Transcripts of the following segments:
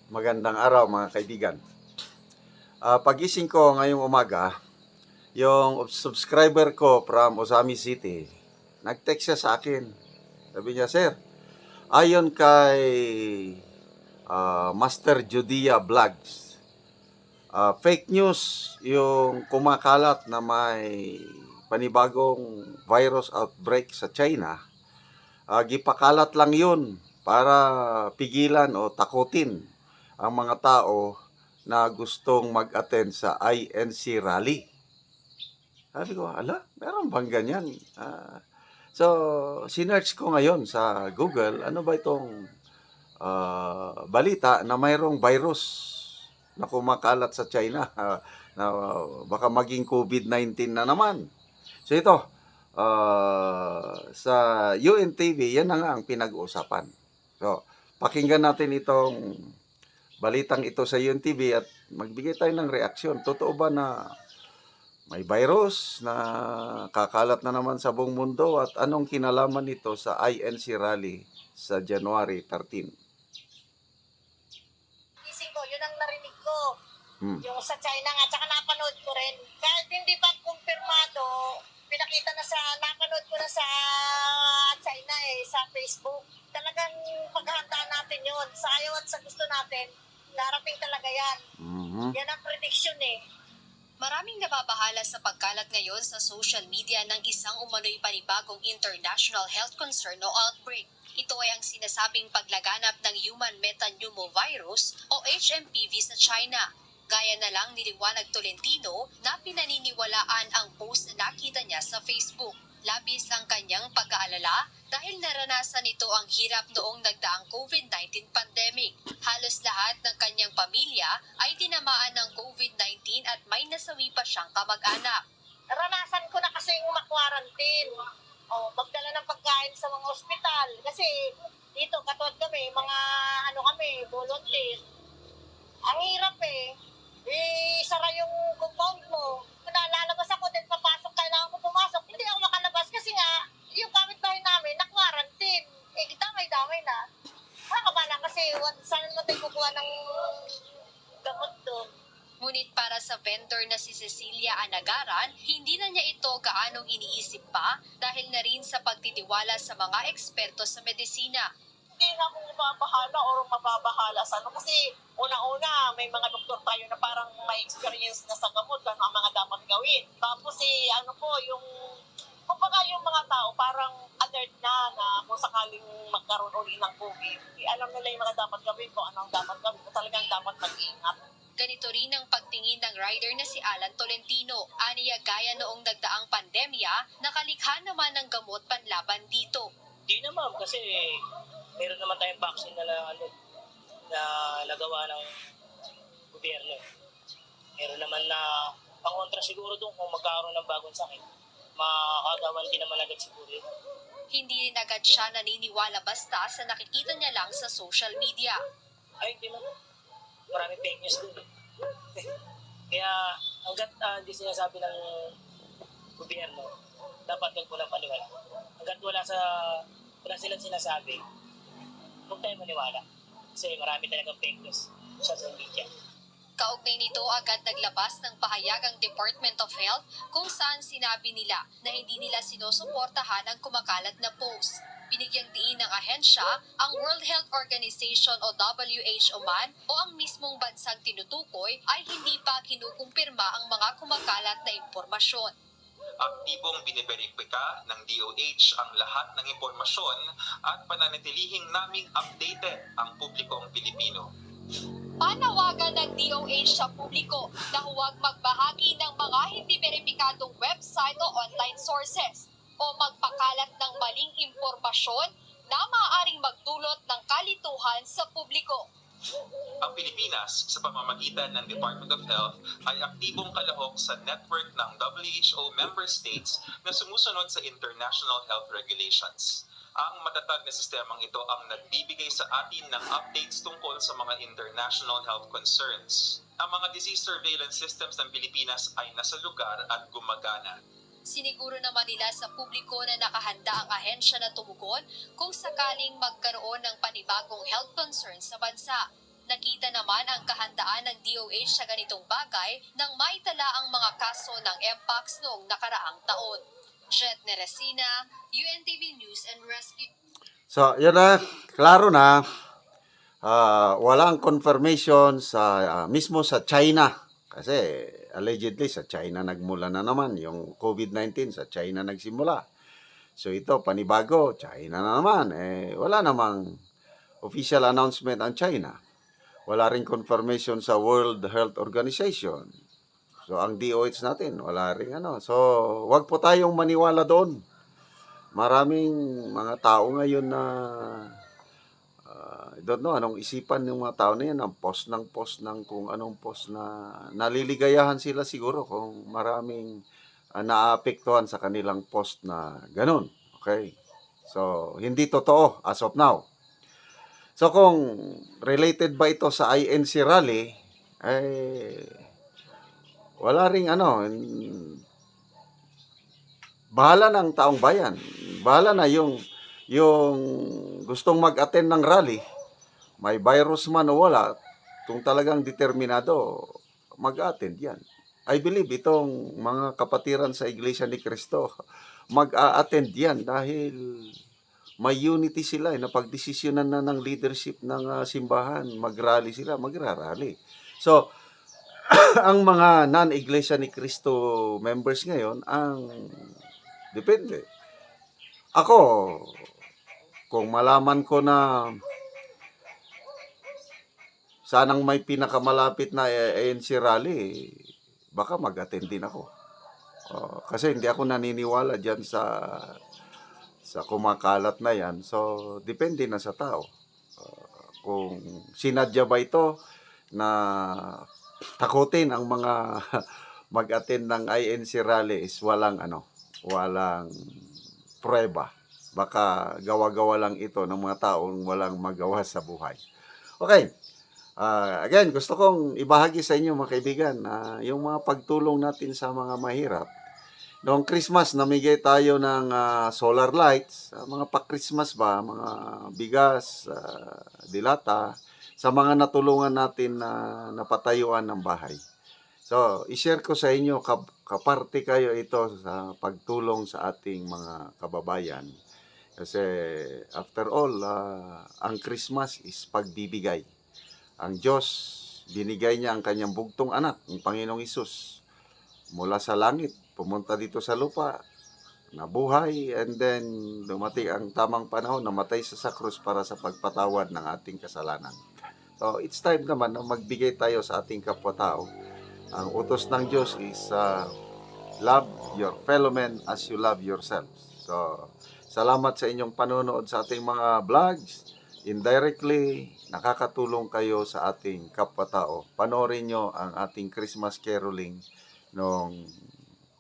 Magandang araw mga kaibigan. Pagising ko ngayong umaga, yung subscriber ko from Osami City, nag-text siya sa akin. Sabi niya, Sir, ayon kay Master Judia Vlogs, fake news yung kumakalat na may panibagong virus outbreak sa China. Gipakalat lang yun para pigilan o takutin ang mga tao na gustong mag-attend sa INC rally. Sabi ko, meron bang ganyan? So, sinearch ko ngayon sa Google, ano ba itong balita na mayroong virus na kumakalat sa China na baka maging COVID-19 na naman. So ito, sa UNTV, yan na nga ang pinag-uusapan. So, pakinggan natin itong balitang ito sa UNTV at magbigay tayo ng reaksyon. Totoo ba na may virus na kakalat na naman sa buong mundo at anong kinalaman nito sa INC rally sa January 13? Gising ko, yun ang narinig ko. Yung sa China nga, tsaka napanood ko rin. Kahit hindi pa kumpirmado, napanood ko na sa China sa Facebook. Talagang paghahandaan natin yun. Sa ayaw at sa gusto natin, darating talaga yan. Yan ang prediction Maraming nababahala sa pagkalat ngayon sa social media ng isang umano'y panibagong international health concern o outbreak. Ito ay ang sinasabing paglaganap ng human metapneumovirus o HMPV sa China. Gaya na lang ni Liwanag Tolentino na pinaniniwalaan ang post na nakita niya sa Facebook. Labis ang kanyang pag-aalala dahil naranasan nito ang hirap noong nagdaang COVID-19 pandemic. Halos lahat ng kanyang pamilya ay tinamaan ng COVID-19 at may nasawi pa siyang kamag-anak. Naranasan ko na kasi yung ma-quarantine. Magdala ng pagkain sa mga ospital. Kasi dito, katulad kami, volunteer. Ang hirap sara yung compound mo. Kung nalalabas ako, din papasok, kailangan ko pumasok. Hindi ako makalabas kasi nga, yung kapitbahay namin, na-quarantine. Damay-damay na. Nakakabala kasi, saan mo tayo kukuha ng gamot doon? Ngunit para sa vendor na si Cecilia Anagaran, hindi na niya ito gaanong iniisip pa dahil na rin sa pagtitiwala sa mga eksperto sa medisina. Hindi na ako mababahala o mababahala sa ano. Kasi una-una, may mga doktor tayo na parang may experience na sa gamot, ano ang mga dapat gawin. Tapos yung mga tao parang alert na kung sakaling magkaroon uli ng COVID. Alam nila yung mga dapat gawin, kung ano ang dapat gawin, kung talagang dapat mag-ingat. Ganito rin ang pagtingin ng rider na si Alan Tolentino. Aniya gaya noong nagdaang pandemya, nakalikha naman ng gamot panlaban dito. Hindi naman kasi meron naman tayong vaccine na nagawa ng gobyerno. Meron naman na pangontra siguro doon kung magkaroon ng bagong sakit. Makakagawan din naman agad siguro yun. Hindi rin agad siya naniniwala basta sa nakikita niya lang sa social media. Ay, hindi naman. Maraming fake news doon. Kaya hanggat hindi sinasabi ng gobyerno, dapat huwag mo lang paniwala. Hanggat wala silang sinasabi, huwag tayo maniwala. Kasi marami talagang fake news sa social media. Kaugnay nito, agad naglabas ng pahayag ang Department of Health kung saan sinabi nila na hindi nila sinusuportahan ang kumakalat na post. Binigyang diin ng ahensya ang World Health Organization o WHO man o ang mismong bansang tinutukoy ay hindi pa kinukumpirma ang mga kumakalat na impormasyon. Aktibong biniberipika ng DOH ang lahat ng impormasyon at pananatilihing naming updated ang publikong Pilipino. Panawagan ng DOH sa publiko na huwag magbahagi ng mga hindi beripikadong website o online sources o magpakalat ng maling impormasyon na maaaring magdulot ng kalituhan sa publiko. Ang Pilipinas, sa pamamagitan ng Department of Health, ay aktibong kalahok sa network ng WHO member states na sumusunod sa international health regulations. Ang matatag na sistemang ito ang nagbibigay sa atin ng updates tungkol sa mga international health concerns. Ang mga disease surveillance systems ng Pilipinas ay nasa lugar at gumagana. Siniguro naman nila sa publiko na nakahanda ang ahensya na tumugon kung sakaling magkaroon ng panibagong health concerns sa bansa. Nakita naman ang kahandaan ng DOH sa ganitong bagay nang maitala ang mga kaso ng Mpox noong nakaraang taon. Jet Neresina, UNTV News and Rescue. So, yun na, klaro na. Walang confirmation sa mismo sa China. Kasi allegedly sa China nagmula na naman yung COVID-19, sa China nagsimula. So ito, panibago, China na naman. Wala namang official announcement ang China. Wala ring confirmation sa World Health Organization. So ang DOH natin, wala ring ano. So wag po tayong maniwala doon. Maraming mga tao ngayon na I don't know anong isipan ng mga tao na yan, ang post ng kung anong post na naliligayahan sila siguro kung maraming naapektuhan sa kanilang post na ganun. Okay? So, hindi totoo as of now. So, kung related ba ito sa INC rally, wala ring ano, bahala ng taong bayan. Bahala na yung gustong mag-attend ng rally, may virus man o wala, kung talagang determinado, mag-attend yan. I believe itong mga kapatiran sa Iglesia ni Cristo, mag-attend yan dahil may unity sila. Napagdesisyonan na ng leadership ng simbahan, mag-rally sila, magra-rally. So, ang mga non-Iglesia ni Cristo members ngayon, ang depende. Ako, kung malaman ko na sanang may pinakamalapit na ANC rally, baka mag-attend din ako. Kasi hindi ako naniniwala dyan sa kumakalat na yan. So, depende na sa tao. Kung sinadya ba ito na takutin ang mga mag-attend ng INC rally is walang prueba. Baka gawa-gawa lang ito ng mga taong walang magawa sa buhay. Okay. Again, gusto kong ibahagi sa inyo mga kaibigan yung mga pagtulong natin sa mga mahirap. Noong Christmas, namigay tayo ng solar lights, mga pa-Christmas ba, mga bigas, dilata, sa mga natulungan natin na napatayuan ng bahay. So, i-share ko sa inyo, kaparte kayo ito sa pagtulong sa ating mga kababayan. Kasi, after all, ang Christmas is pagbibigay. Ang Diyos, binigay niya ang kanyang bugtong anak, ang Panginoong Hesus, mula sa langit, pumunta dito sa lupa, nabuhay, and then dumating ang tamang panahon, namatay sa krus para sa pagpatawad ng ating kasalanan. So, it's time naman na magbigay tayo sa ating kapwa-tao. Ang utos ng Diyos is love your fellow men as you love yourselves. So, salamat sa inyong panonood sa ating mga vlogs. Indirectly, nakakatulong kayo sa ating kapwa-tao. Panoorin nyo ang ating Christmas caroling noong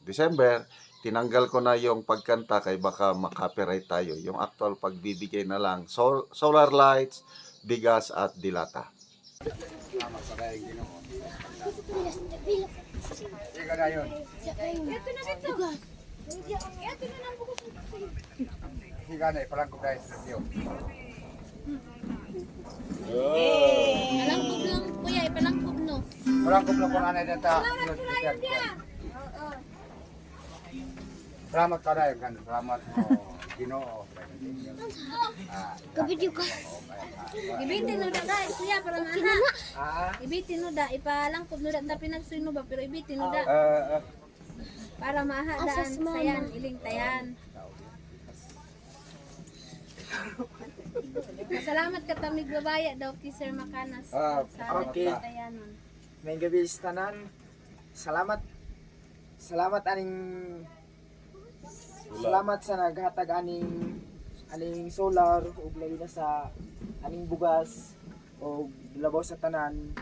December. Tinanggal ko na yung pagkanta kay baka makopyright tayo. Yung actual pagbibigay na lang, solar lights, bigas at dilata. Palangkob lang, kuya, ipalangkob no. Palangkob lang kung anay data. Salamat ka dahil kan. Salamat mo, Ginoo. Kabidyo ka. Ibitin no da, kuya, para mana. Ibitin no da, ipalangkob no da, na pinagsuno ba, pero ibitin no da. Para mahadaan sayan, iling tayan. Salamat ka tamig babaya daw kay Sir Macanas sa okay. tayanon. May gabi sa tanan. Salamat sa naghatag aning solar ug labi na sa aning bugas o labaw sa tanan.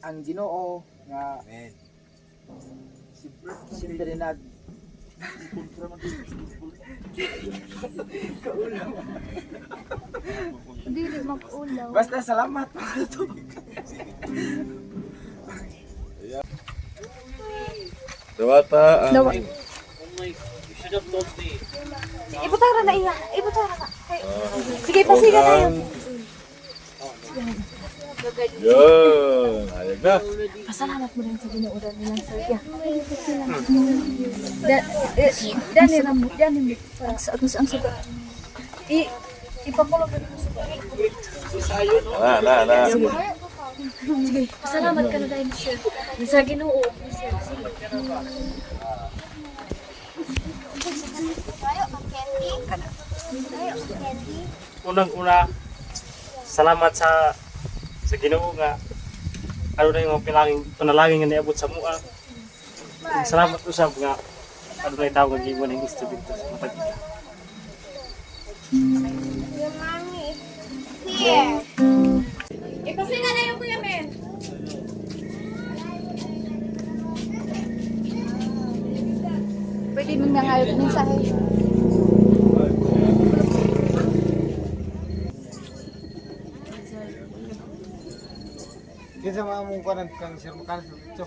Ang Ginoo nga amen. Siyempre Dili mag-ulaw. basta salamat. Dawata ang Ibutara na iya, ibutara na. Sige, pasiga tayo. Yun, ayag na. Pasalamat mo rin sa ginuuran nilang sa'yo. Dani, ang suga. Ipakulong mo sa suga. Na. Sige, pasalamat ka na dahil sir. Sa ginoo. Sige. Unang-una, salamat sa Ginoo nga ano na yung panalangin nga niabot sa mua. Salamat usab nga ano na tawag nga gibo ng instrumento sa matag. Ipasinga na yung Kuya Men. Pwede mong nangayon ng mensahe. Kinsa maamong kuan kang Sir Makan sa dito.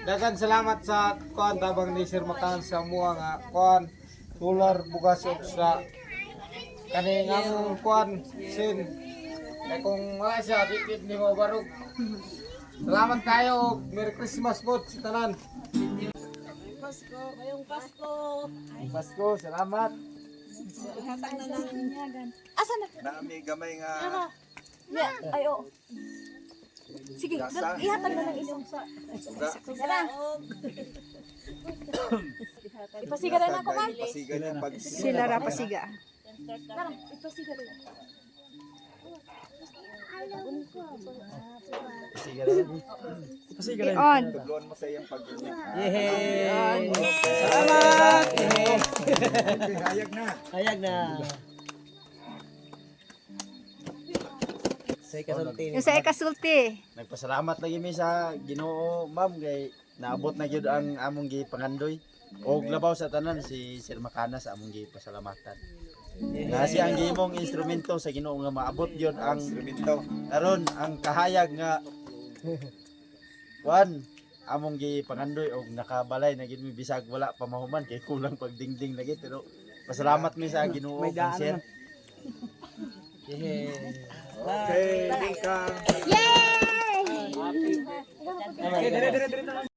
Dagan salamat sa kuan tabang ni Sir Makan sa mua nga kuan solar bugas og sa kani nga among kuan sin. Kay kung wala siya dikit ni mo barog. Salamat kayo. Merry Christmas po sa tanan. Ngayong Pasko. Pasko, salamat. Ihatag na lang inyagan. Asa na? Nami gamay nga Ay, oo. Sige, ihatag na lang inyong sa... Tara. Ipasiga rin ako, ma'am. pasiga niya pag Sila ra pasiga. Tara, ipasiga rin. On. tugluan mo sa iyang pag Salamat. hayag na. Yung sa ikasulti. Nagpasalamat lagi mi sa Ginoo, ma'am, kay naabot na gyud ang among gipangandoy. Og labaw sa tanan si Sir Makana sa among gipasalamatan. Na siya ang gihimong instrumento sa Ginoo nga maabot gyud ang Instrumento. karon ang kahayag nga kuan among gipangandoy og nakabalay na gyud mi bisag wala pa mahuman kay kulang pagdingding lagi pero pasalamat mi sa Ginoo, sir. Okay, Dingka. Yay!